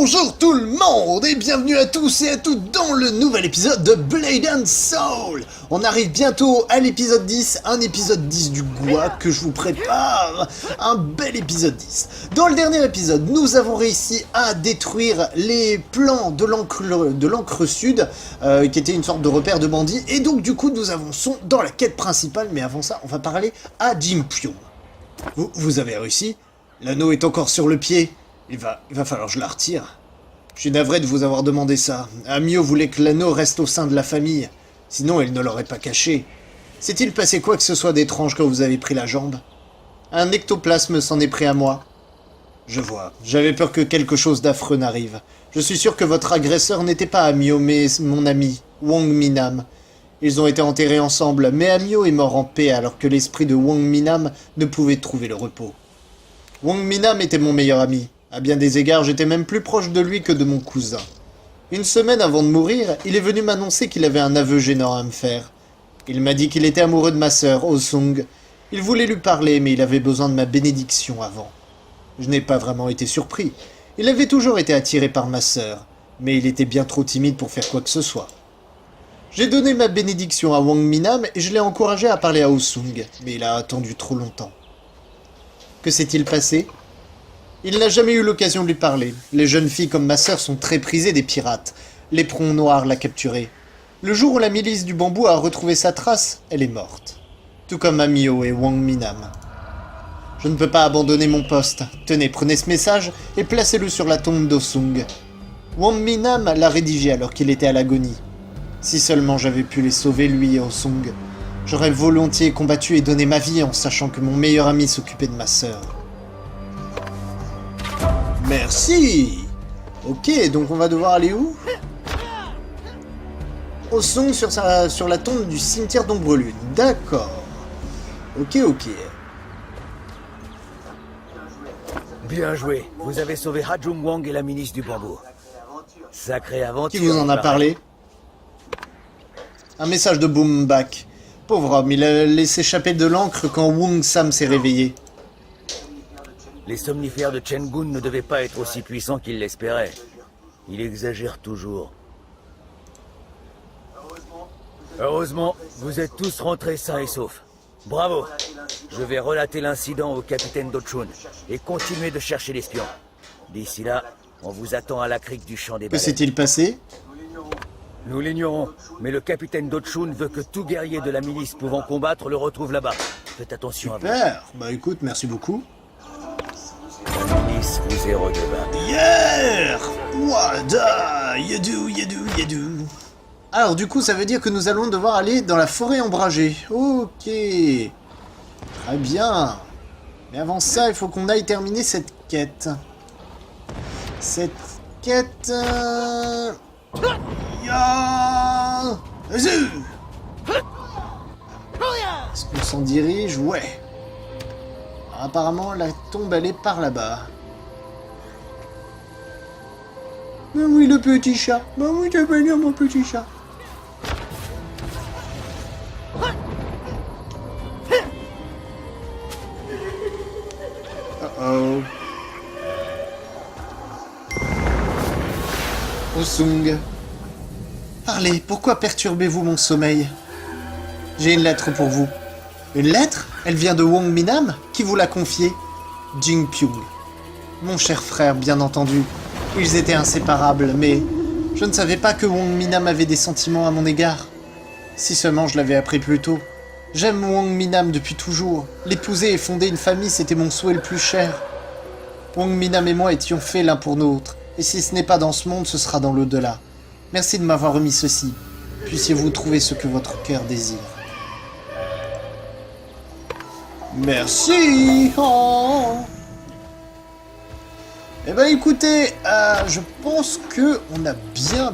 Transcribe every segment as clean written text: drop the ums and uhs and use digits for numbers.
Bonjour tout le monde et bienvenue à tous et à toutes dans le nouvel épisode de Blade and Soul. On arrive bientôt à l'épisode 10, un épisode 10 du Goût que je vous prépare, un bel épisode 10. Dans le dernier épisode, nous avons réussi à détruire les plans de l'encre sud, qui était une sorte de repère de bandits, et donc du coup nous avançons dans la quête principale, mais avant ça on va parler à Jing Pyong. Vous avez réussi? L'anneau est encore sur le pied. Il va falloir que je la retire. Je suis navré de vous avoir demandé ça. Amio voulait que l'anneau reste au sein de la famille. Sinon, elle ne l'aurait pas caché. S'est-il passé quoi que ce soit d'étrange quand vous avez pris la jambe? Un ectoplasme s'en est pris à moi. Je vois. J'avais peur que quelque chose d'affreux n'arrive. Je suis sûr que votre agresseur n'était pas Amio, mais mon ami, Wong Minam. Ils ont été enterrés ensemble, mais Amio est mort en paix alors que l'esprit de Wong Minam ne pouvait trouver le repos. Wong Minam était mon meilleur ami. À bien des égards, j'étais même plus proche de lui que de mon cousin. Une semaine avant de mourir, il est venu m'annoncer qu'il avait un aveu gênant à me faire. Il m'a dit qu'il était amoureux de ma sœur, Oh Sung. Il voulait lui parler, mais il avait besoin de ma bénédiction avant. Je n'ai pas vraiment été surpris. Il avait toujours été attiré par ma sœur, mais il était bien trop timide pour faire quoi que ce soit. J'ai donné ma bénédiction à Wong Minam et je l'ai encouragé à parler à Oh Sung, mais il a attendu trop longtemps. Que s'est-il passé ? Il n'a jamais eu l'occasion de lui parler. Les jeunes filles comme ma sœur sont très prisées des pirates. L'éperon noir l'a capturée. Le jour où la milice du bambou a retrouvé sa trace, elle est morte. Tout comme Amio et Wong Minam. Je ne peux pas abandonner mon poste. Tenez, prenez ce message et placez-le sur la tombe d'Osung. Wong Minam l'a rédigé alors qu'il était à l'agonie. Si seulement j'avais pu les sauver, lui et Osung. J'aurais volontiers combattu et donné ma vie en sachant que mon meilleur ami s'occupait de ma sœur. Merci. Ok, donc on va devoir aller où? Au son sur la tombe du cimetière d'Ombrelune. D'accord. Ok. Bien joué. Vous avez sauvé Hajung Wang et la ministre du bambou. Sacrée aventure. Qui vous en a parlé? Un message de Boombak. Pauvre homme, il a laissé échapper de l'encre quand Wong Sam s'est réveillé. Les somnifères de Chen Gun ne devaient pas être aussi puissants qu'il l'espérait. Il exagère toujours. Heureusement, vous êtes tous rentrés sains et saufs. Bravo. Je vais relater l'incident au capitaine Dochun et continuer de chercher l'espion. D'ici là, on vous attend à la crique du champ des baleines. Que s'est-il passé? Nous l'ignorons, mais le capitaine Dochun veut que tout guerrier de la milice pouvant combattre le retrouve là-bas. Faites attention à vous. Super. Bah écoute, merci beaucoup. La milice vous est redevable. Yeah! Wada! Yadou. Alors du coup, ça veut dire que nous allons devoir aller dans la forêt ombragée. Ok. Très bien. Mais avant ça, il faut qu'on aille terminer cette quête. Cette quête... Ya! Azur! Est-ce qu'on s'en dirige? Ouais. Apparemment, la tombe, elle est par là-bas. Ben oui, le petit chat. Ben oui, t'as bien mon petit chat. Oh. Osung. Parlez, pourquoi perturbez-vous mon sommeil? J'ai une lettre pour vous. Une lettre? Elle vient de Wong Minam? Qui vous l'a confiée? Jing Pyong. Mon cher frère, bien entendu. Ils étaient inséparables, mais je ne savais pas que Wong Minam avait des sentiments à mon égard. Si seulement je l'avais appris plus tôt. J'aime Wong Minam depuis toujours. L'épouser et fonder une famille, c'était mon souhait le plus cher. Wong Minam et moi étions faits l'un pour l'autre. Et si ce n'est pas dans ce monde, ce sera dans l'au-delà. Merci de m'avoir remis ceci. Puissiez-vous trouver ce que votre cœur désire. Merci. Oh. Eh ben écoutez, je pense que on a bien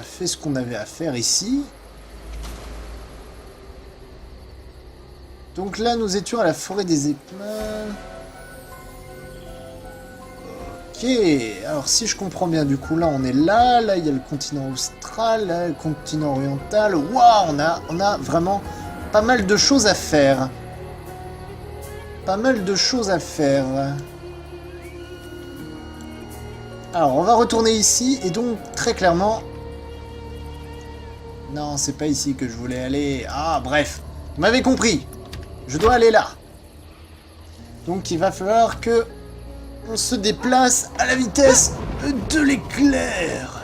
fait ce qu'on avait à faire ici. Donc là, nous étions à la forêt des éclats. Ok, alors si je comprends bien, du coup là on est là il y a le continent austral, là le continent oriental. Waouh, on a vraiment pas mal de choses à faire. Alors, on va retourner ici, et donc, très clairement... Non, c'est pas ici que je voulais aller. Ah, bref. Vous m'avez compris. Je dois aller là. Donc, il va falloir que... on se déplace à la vitesse de l'éclair.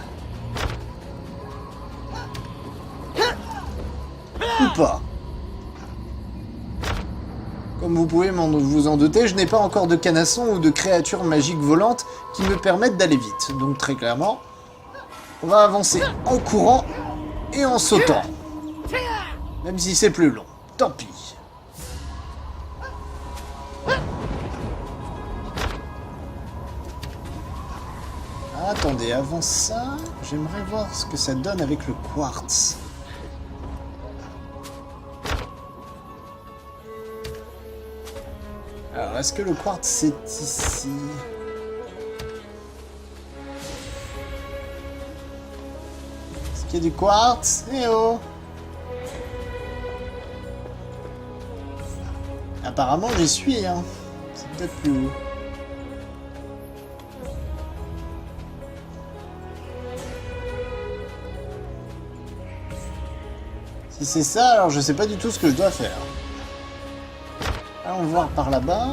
Ou pas. Comme vous pouvez vous en douter, je n'ai pas encore de canasson ou de créatures magiques volantes qui me permettent d'aller vite. Donc très clairement, on va avancer en courant et en sautant. Même si c'est plus long. Tant pis. Attendez, avant ça, j'aimerais voir ce que ça donne avec le quartz. Alors, est-ce que le quartz c'est ici? Est-ce qu'il y a du quartz? Eh oh! Apparemment, j'y suis, hein. C'est peut-être plus haut. Si c'est ça, alors je sais pas du tout ce que je dois faire. Allons voir par là-bas.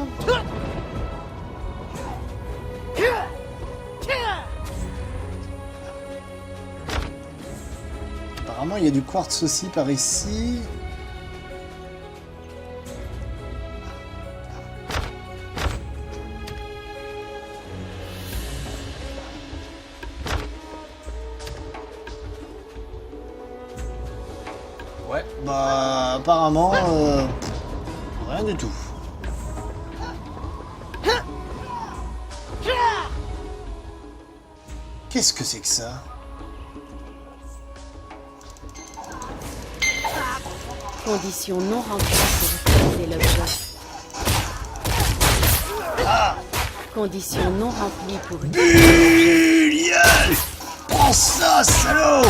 Apparemment, il y a du quartz aussi par ici. Ouais, bah apparemment, rien du tout. Qu'est-ce que c'est que ça? Condition non remplie pour utiliser l'objet. Condition non remplie pour utiliser Buliel! Prends ça, salaud!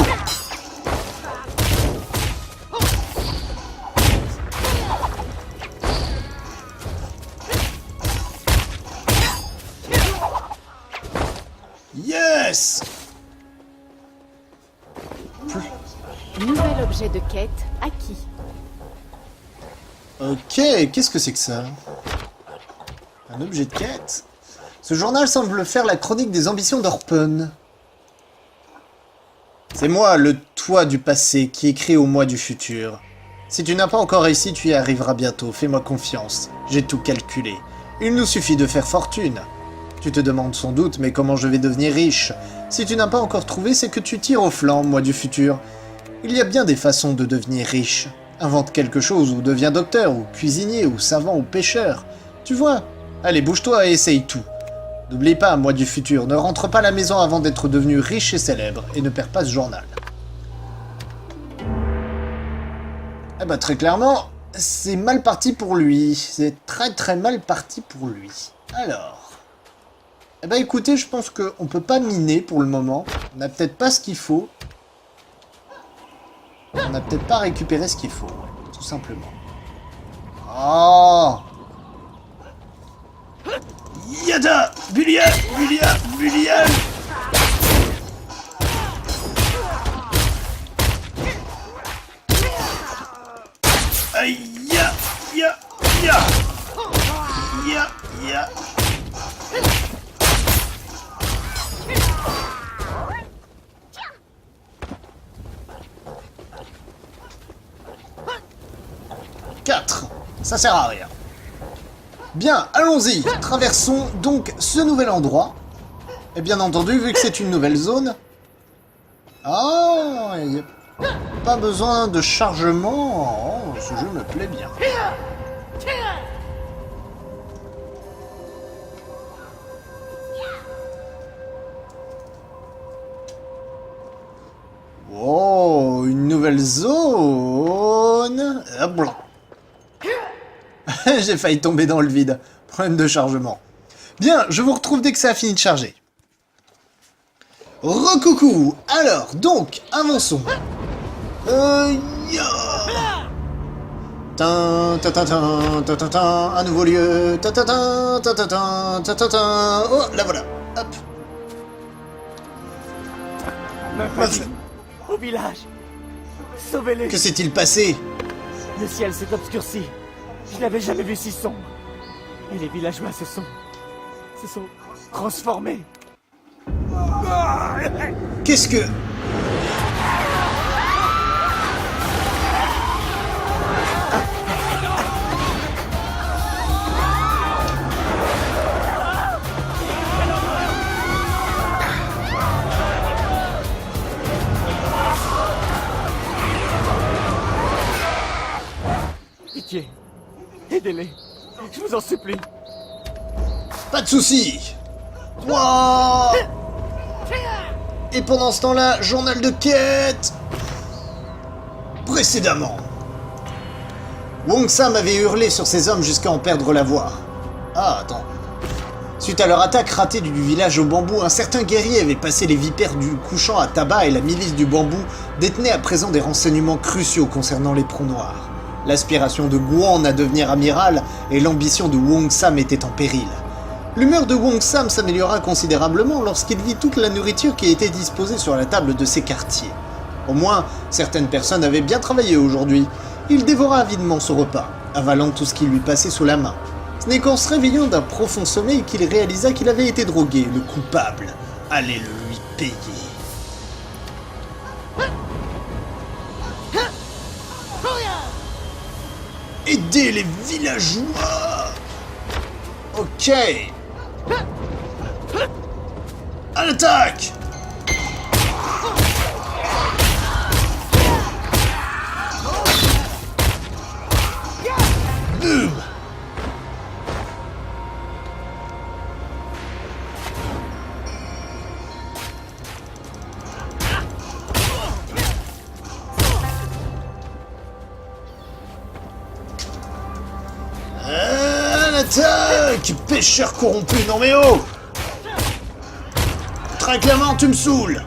Yes! Nouvel objet de quête acquis. Ok, qu'est-ce que c'est que ça? Un objet de quête? Ce journal semble faire la chronique des ambitions d'Orpen. C'est moi, le toi du passé, qui écrit au moi du futur. Si tu n'as pas encore réussi, tu y arriveras bientôt, fais-moi confiance. J'ai tout calculé. Il nous suffit de faire fortune. Tu te demandes sans doute, mais comment je vais devenir riche? Si tu n'as pas encore trouvé, c'est que tu tires au flanc, moi du futur. Il y a bien des façons de devenir riche. Invente quelque chose, ou deviens docteur, ou cuisinier, ou savant, ou pêcheur. Tu vois? Allez, bouge-toi et essaye tout. N'oublie pas, moi du futur, ne rentre pas à la maison avant d'être devenu riche et célèbre, et ne perds pas ce journal. Eh ben, très clairement, c'est mal parti pour lui. C'est très très mal parti pour lui. Alors... Eh ben écoutez, je pense qu'on peut pas miner pour le moment. On n'a peut-être pas ce qu'il faut. On n'a peut-être pas récupéré ce qu'il faut, ouais, tout simplement. Oh! Yada! Bulia! Bulia! Bulia! Aïe! Ya! Ya! Ya! Ya! Ya! Ça sert à rien. Bien, allons-y. Traversons donc ce nouvel endroit. Et bien entendu, vu que c'est une nouvelle zone... Ah, il n'y a pas besoin de chargement. Oh, ce jeu me plaît bien. Oh, une nouvelle zone. Hop là. J'ai failli tomber dans le vide. Problème de chargement. Bien, je vous retrouve dès que ça a fini de charger. Recoucou. Alors, donc, avançons. Tin, ta, ta, tin, ta, ta, tin, un nouveau lieu. Ta, ta, tin, ta, ta, tin, ta, ta, tin. Oh, là voilà. Hop. Ma famille, au village. Sauvez-les. Que s'est-il passé? Le ciel s'est obscurci. Je n'avais jamais vu si sombre. Et les villageois se sont transformés. Qu'est-ce que... Pitié, aidez-les. Je vous en supplie. Pas de soucis. Wouah. Et pendant ce temps-là, journal de quête. Précédemment. Wong Sam avait hurlé sur ses hommes jusqu'à en perdre la voix. Ah, attends. Suite à leur attaque ratée du village au bambou, un certain guerrier avait passé les vipères du couchant à tabac et la milice du bambou détenait à présent des renseignements cruciaux concernant les prongs noirs. L'aspiration de Guan à devenir amiral et l'ambition de Wong Sam étaient en péril. L'humeur de Wong Sam s'améliora considérablement lorsqu'il vit toute la nourriture qui était disposée sur la table de ses quartiers. Au moins, certaines personnes avaient bien travaillé aujourd'hui. Il dévora avidement son repas, avalant tout ce qui lui passait sous la main. Ce n'est qu'en se réveillant d'un profond sommeil qu'il réalisa qu'il avait été drogué. Le coupable allait le lui payer. Aider les villageois. Ok. À l'attaque. Boum. Attaque! Pêcheur corrompu, non mais oh! Très clairement, tu me saoules!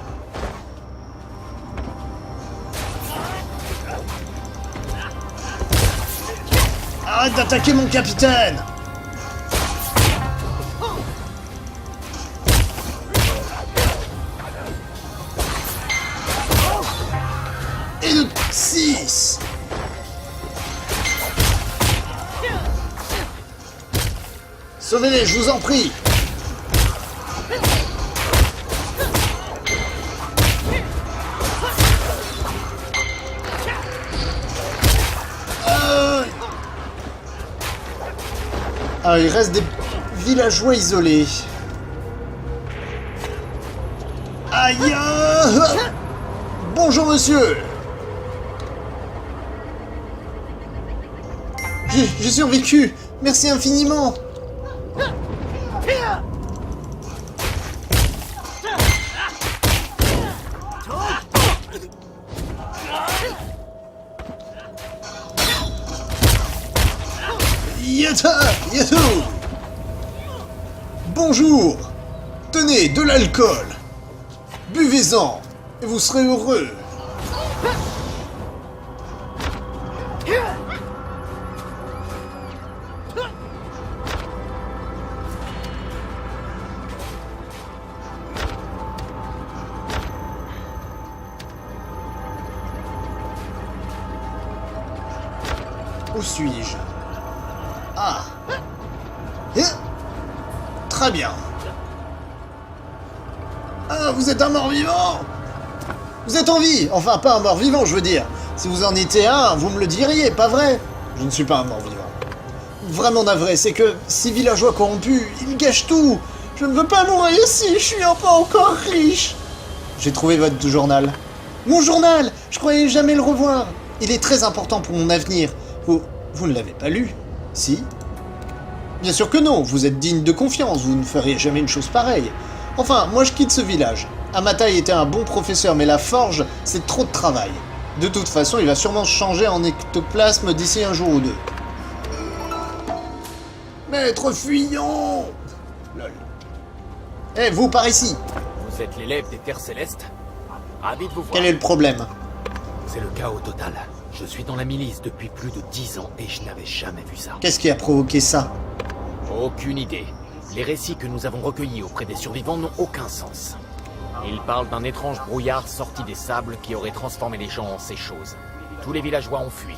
Arrête d'attaquer mon capitaine! Et de 6! Sauvez-les, je vous en prie. Ah, il reste des villageois isolés. Aïe! Bonjour, monsieur. J'ai survécu. Merci infiniment. Yata! Yatou! Bonjour! Tenez, de l'alcool! Buvez-en, et vous serez heureux! Où suis-je? Ah. Très bien. Ah, vous êtes un mort-vivant? Vous êtes en vie. Enfin, pas un mort-vivant, je veux dire. Si vous en étiez un, vous me le diriez, pas vrai? Je ne suis pas un mort-vivant. Vraiment navré, c'est que ces villageois corrompus, ils gâchent tout. Je ne veux pas mourir ici, je suis pas encore riche. J'ai trouvé votre journal. Mon journal! Je croyais jamais le revoir. Il est très important pour mon avenir. Vous ne l'avez pas lu? Si? Bien sûr que non, vous êtes digne de confiance, vous ne feriez jamais une chose pareille. Enfin, moi je quitte ce village. Amatai était un bon professeur, mais la forge, c'est trop de travail. De toute façon, il va sûrement changer en ectoplasme d'ici un jour ou deux. Maître Fuyant! Lol. Eh, vous, par ici! Vous êtes l'élève des Terres Célestes? Ravi de vous voir. Quel est le problème? C'est le chaos total. Je suis dans la milice depuis plus de 10 ans et je n'avais jamais vu ça. Qu'est-ce qui a provoqué ça? Aucune idée. Les récits que nous avons recueillis auprès des survivants n'ont aucun sens. Il parle d'un étrange brouillard sorti des sables qui aurait transformé les gens en ces choses. Tous les villageois ont fui.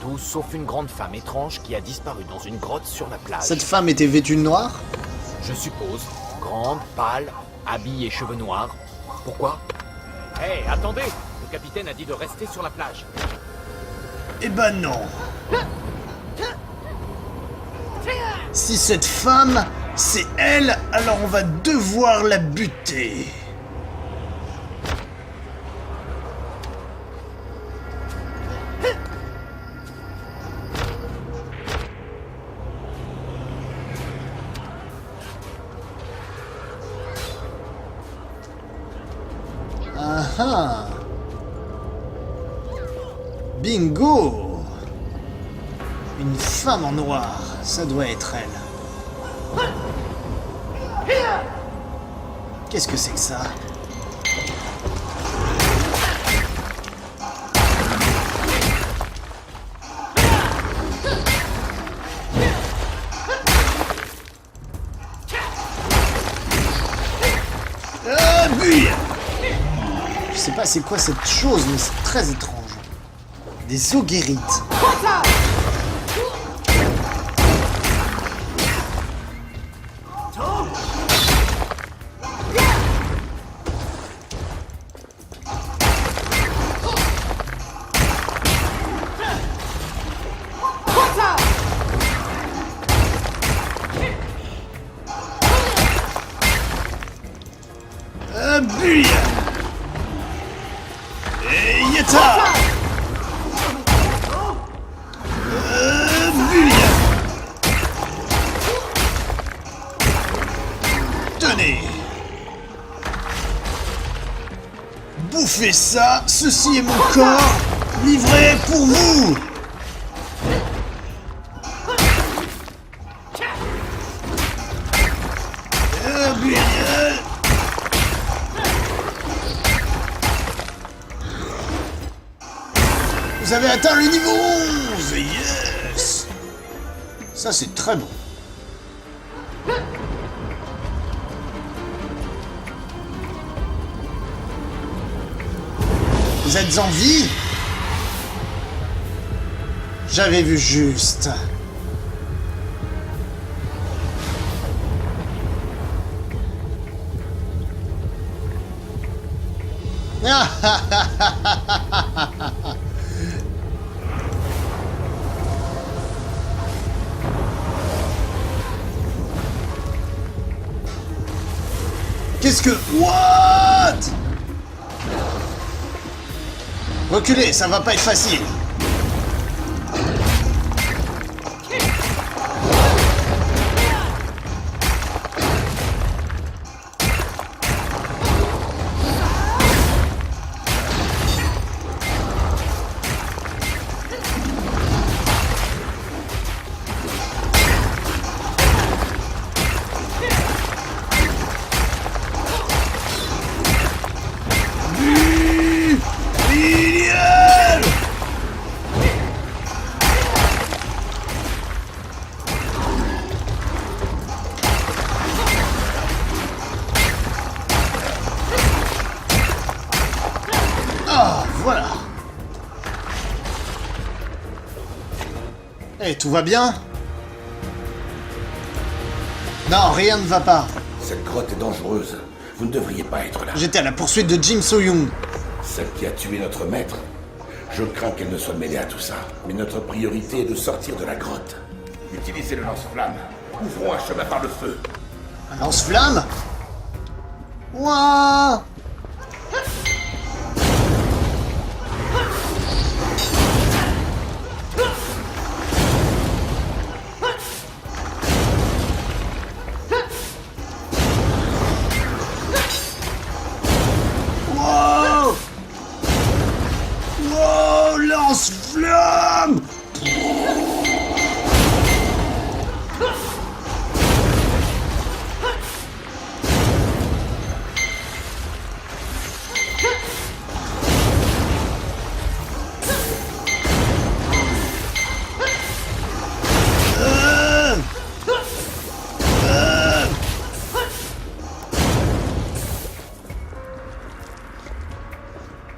Tous sauf une grande femme étrange qui a disparu dans une grotte sur la plage. Cette femme était vêtue de noir? Je suppose. Grande, pâle, habille et cheveux noirs. Pourquoi? Hé, attendez! Le capitaine a dit de rester sur la plage. Eh ben non. Si cette femme, c'est elle, alors on va devoir la buter. Ah ah. Bingo! Une femme en noir, ça doit être elle. Qu'est-ce que c'est que ça? Ah, bulle! Je sais pas c'est quoi cette chose, mais c'est très étrange. Des eaux guérites. Bulle! Et yata! Bulle! Tenez! Bouffez ça, ceci est mon corps, livré pour vous! Bulle! Vous avez atteint le niveau 11! Yes! Ça, c'est très bon. Vous êtes en vie? J'avais vu juste. Qu'est-ce que... What? Reculez, ça va pas être facile. Voilà. Eh, tout va bien? Non, rien ne va pas. Cette grotte est dangereuse. Vous ne devriez pas être là. J'étais à la poursuite de Jim So-young. Celle qui a tué notre maître. Je crains qu'elle ne soit mêlée à tout ça. Mais notre priorité est de sortir de la grotte. Utilisez le lance-flamme. Ouvrons un chemin par le feu. Un lance-flamme? Ouah! Wow! Wow! Lance-flamme!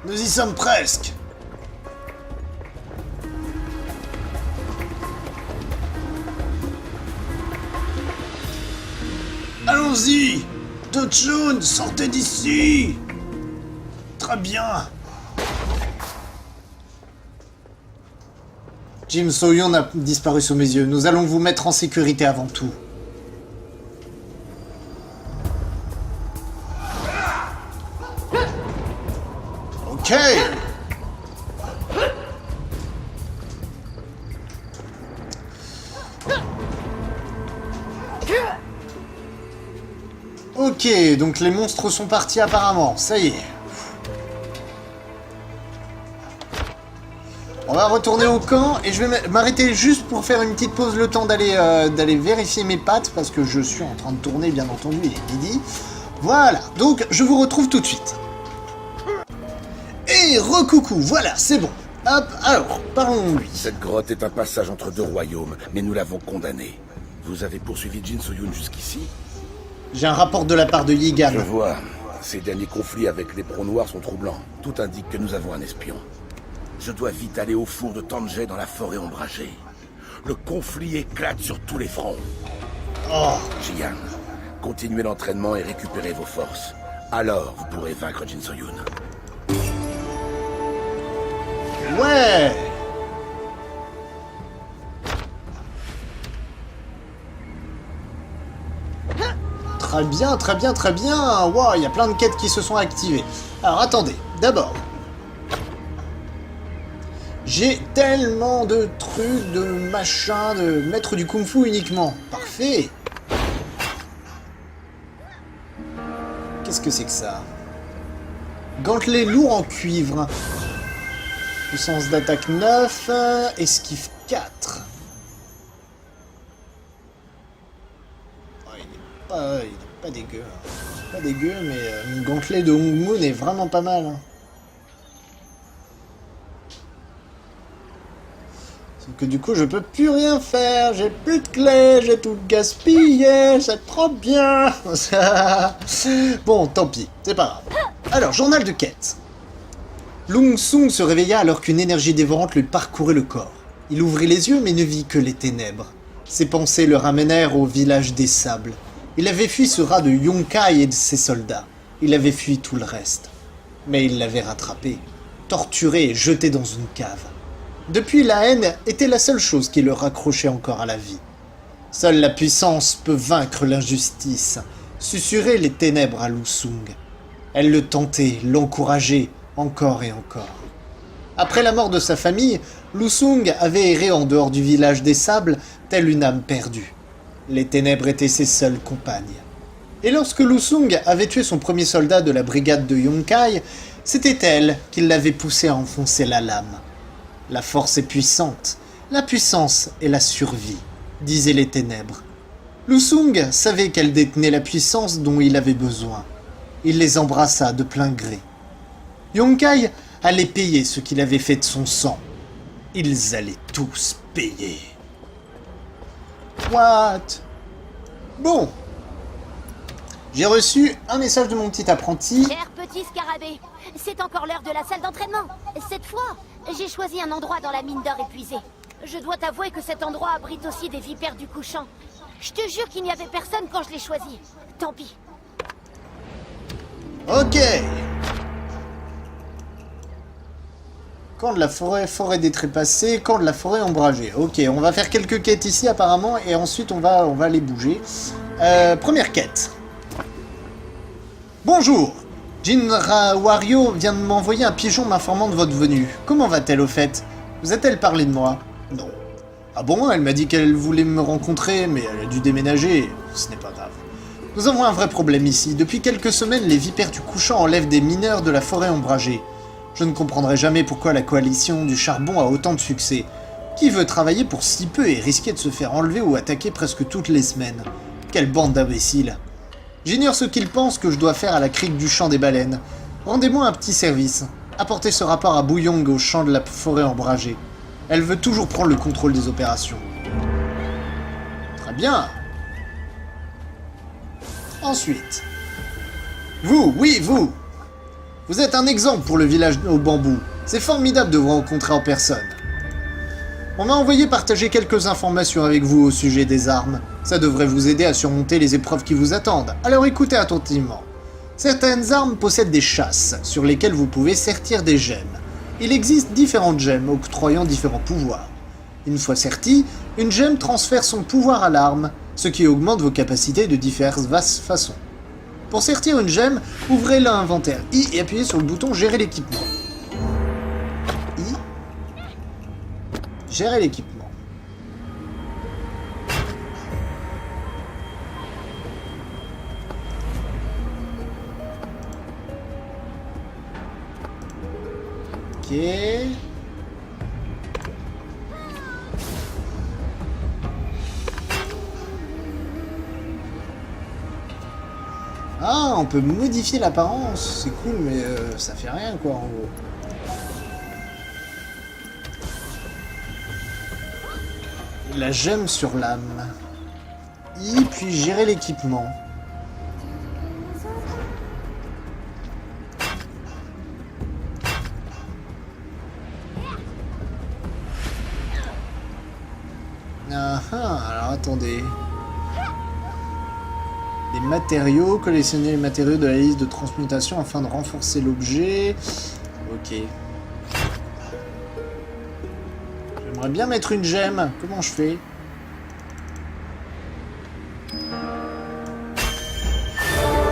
Nous y sommes presque. Allons-y! Dodge, sortez d'ici! Très bien! Jin So-hyun a disparu sous mes yeux. Nous allons vous mettre en sécurité avant tout. Ok! Ok, donc les monstres sont partis apparemment, ça y est. On va retourner au camp et je vais m'arrêter juste pour faire une petite pause, le temps d'aller vérifier mes pattes parce que je suis en train de tourner, bien entendu, il est midi. Voilà, donc je vous retrouve tout de suite. Et recoucou, voilà, c'est bon. Hop, alors, parlons-lui. Cette grotte est un passage entre deux royaumes, mais nous l'avons condamné. Vous avez poursuivi Jin So-hyun jusqu'ici? J'ai un rapport de la part de Yigan. Je vois. Ces derniers conflits avec les pros noirs sont troublants. Tout indique que nous avons un espion. Je dois vite aller au four de Tanjay dans la forêt ombragée. Le conflit éclate sur tous les fronts. Oh, Jian, continuez l'entraînement et récupérez vos forces. Alors, vous pourrez vaincre Jin So-hyun. ouais! Très bien, très bien, très bien. Wow, il y a plein de quêtes qui se sont activées. Alors, attendez. D'abord, j'ai tellement de trucs, de machins, de maître du kung-fu uniquement. Parfait. Qu'est-ce que c'est que ça? Gantelet lourd en cuivre. Puissance d'attaque 9, esquive 4. Il est pas dégueu. Hein. Pas dégueu, mais une gantelet de Hong Moon est vraiment pas mal. Hein. Sauf que du coup, je peux plus rien faire. J'ai plus de clés, j'ai tout gaspillé. C'est trop bien. Bon, tant pis, c'est pas grave. Alors, journal de quête. Lung Sung se réveilla alors qu'une énergie dévorante lui parcourait le corps. Il ouvrit les yeux mais ne vit que les ténèbres. Ses pensées le ramenèrent au village des sables. Il avait fui ce rat de Yonkai et de ses soldats. Il avait fui tout le reste. Mais il l'avait rattrapé, torturé et jeté dans une cave. Depuis, la haine était la seule chose qui le raccrochait encore à la vie. Seule la puissance peut vaincre l'injustice, susurraient les ténèbres à Lu Sung. Elle le tentait, l'encourageait, encore et encore. Après la mort de sa famille, Lu Sung avait erré en dehors du village des sables, telle une âme perdue. Les ténèbres étaient ses seules compagnes. Et lorsque Lu Sung avait tué son premier soldat de la brigade de Yonkai, c'était elle qui l'avait poussé à enfoncer la lame. La force est puissante, la puissance est la survie, disaient les ténèbres. Lu Sung savait qu'elle détenait la puissance dont il avait besoin. Il les embrassa de plein gré. Yonkai allait payer ce qu'il avait fait de son sang. Ils allaient tous payer. What? Bon. J'ai reçu un message de mon petit apprenti. Cher petit scarabée, c'est encore l'heure de la salle d'entraînement. Cette fois, j'ai choisi un endroit dans la mine d'or épuisée. Je dois t'avouer que cet endroit abrite aussi des vipères du couchant. Je te jure qu'il n'y avait personne quand je l'ai choisi. Tant pis. Ok. Camp de la forêt des trépassés, camp de la forêt ombragée. Ok, on va faire quelques quêtes ici apparemment et ensuite on va aller bouger. Première quête. Bonjour. Jinra Wario vient de m'envoyer un pigeon m'informant de votre venue. Comment va-t-elle au fait? Vous a-t-elle parlé de moi? Non. Ah bon, elle m'a dit qu'elle voulait me rencontrer, mais elle a dû déménager. Ce n'est pas grave. Nous avons un vrai problème ici. Depuis quelques semaines, les vipères du couchant enlèvent des mineurs de la forêt ombragée. Je ne comprendrai jamais pourquoi la coalition du charbon a autant de succès. Qui veut travailler pour si peu et risquer de se faire enlever ou attaquer presque toutes les semaines? Quelle bande d'imbéciles! J'ignore ce qu'ils pensent que je dois faire à la crique du champ des baleines. Rendez-moi un petit service. Apportez ce rapport à Bouillong au champ de la forêt ombragée. Elle veut toujours prendre le contrôle des opérations. Très bien. Ensuite. Vous, oui, vous. Vous êtes un exemple pour le village au bambou. C'est formidable de vous rencontrer en personne. On m'a envoyé partager quelques informations avec vous au sujet des armes. Ça devrait vous aider à surmonter les épreuves qui vous attendent. Alors écoutez attentivement. Certaines armes possèdent des chasses, sur lesquelles vous pouvez sertir des gemmes. Il existe différentes gemmes, octroyant différents pouvoirs. Une fois sertie, une gemme transfère son pouvoir à l'arme, ce qui augmente vos capacités de diverses façons. Pour sertir une gemme, ouvrez l'inventaire I et appuyez sur le bouton Gérer l'équipement. I. Gérer l'équipement. Ok. Ah, on peut modifier l'apparence, c'est cool, mais ça fait rien quoi en gros. La gemme sur l'âme. I, puis gérer l'équipement. Ah ah, alors attendez. Des matériaux, collectionner les matériaux de la liste de transmutation afin de renforcer l'objet. Ok. J'aimerais bien mettre une gemme. Comment je fais?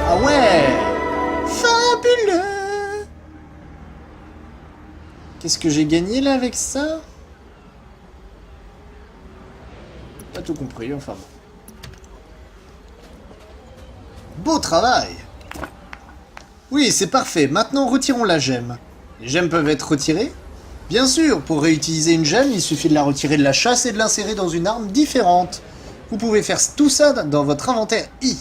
Ah ouais! Fabuleux! Qu'est-ce que j'ai gagné là avec ça? Pas tout compris, enfin bon. Beau travail! Oui, c'est parfait. Maintenant, retirons la gemme. Les gemmes peuvent être retirées? Bien sûr, pour réutiliser une gemme, il suffit de la retirer de la chasse et de l'insérer dans une arme différente. Vous pouvez faire tout ça dans votre inventaire I.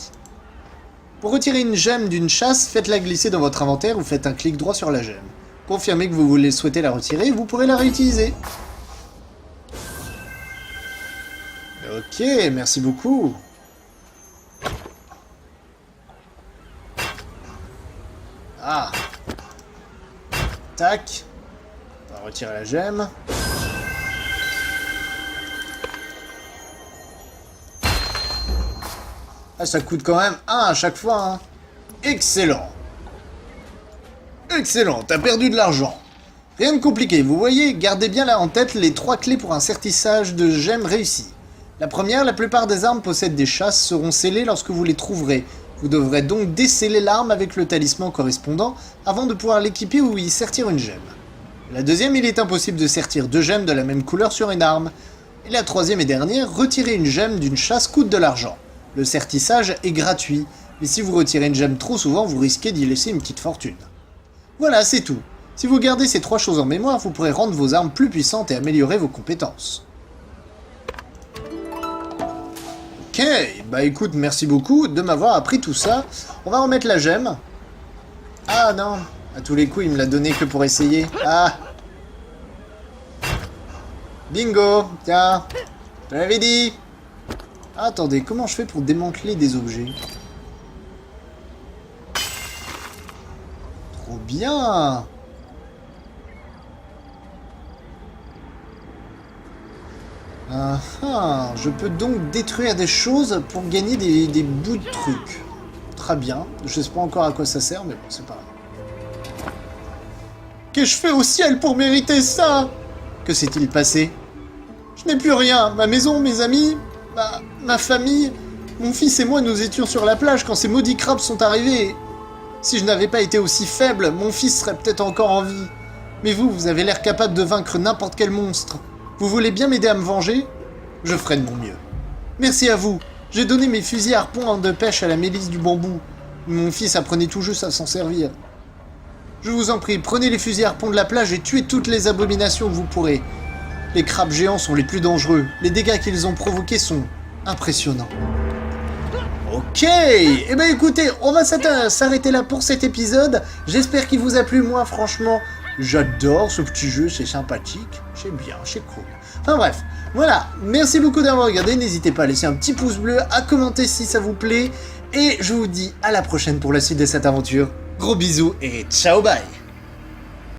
Pour retirer une gemme d'une chasse, faites-la glisser dans votre inventaire ou faites un clic droit sur la gemme. Confirmez que vous voulez souhaiter la retirer et vous pourrez la réutiliser. Ok, merci beaucoup. Ah. Tac. On va retirer la gemme. Ah, ça coûte quand même 1 à chaque fois, hein. Excellent. Excellent, t'as perdu de l'argent. Rien de compliqué, vous voyez, gardez bien là en tête les 3 clés pour un sertissage de gemmes réussi. La première, la plupart des armes possèdent des chasses, seront scellées lorsque vous les trouverez. Vous devrez donc déceler l'arme avec le talisman correspondant avant de pouvoir l'équiper ou y sertir une gemme. La deuxième, il est impossible de sertir 2 gemmes de la même couleur sur une arme. Et la troisième et dernière, retirer une gemme d'une chasse coûte de l'argent. Le sertissage est gratuit, mais si vous retirez une gemme trop souvent, vous risquez d'y laisser une petite fortune. Voilà, c'est tout. Si vous gardez ces 3 choses en mémoire, vous pourrez rendre vos armes plus puissantes et améliorer vos compétences. Ok, bah écoute, merci beaucoup de m'avoir appris tout ça. On va remettre la gemme. Ah non, à tous les coups, il me l'a donné que pour essayer. Ah. Bingo, tiens, je l'avais dit. Ah, attendez, comment je fais pour démanteler des objets? Trop bien. Ah ah, je peux donc détruire des choses pour gagner des bouts de trucs. Très bien. Je sais pas encore à quoi ça sert, mais bon, c'est pas grave. Qu'ai-je fait au ciel pour mériter ça? Que s'est-il passé? Je n'ai plus rien. Ma maison, mes amis, ma famille... Mon fils et moi, nous étions sur la plage quand ces maudits crabes sont arrivés. Si je n'avais pas été aussi faible, mon fils serait peut-être encore en vie. Mais vous avez l'air capable de vaincre n'importe quel monstre. Vous voulez bien m'aider à me venger? Je ferai de mon mieux. Merci à vous. J'ai donné mes fusils harpons de pêche à la milice du bambou. Mon fils apprenait tout juste à s'en servir. Je vous en prie, prenez les fusils harpons de la plage et tuez toutes les abominations que vous pourrez. Les crabes géants sont les plus dangereux. Les dégâts qu'ils ont provoqués sont impressionnants. Ok, eh ben écoutez, on va s'arrêter là pour cet épisode. J'espère qu'il vous a plu. Moi, franchement, j'adore ce petit jeu, c'est sympathique, c'est bien, c'est cool. Enfin bref, voilà, merci beaucoup d'avoir regardé, n'hésitez pas à laisser un petit pouce bleu, à commenter si ça vous plaît, et je vous dis à la prochaine pour la suite de cette aventure. Gros bisous et ciao bye.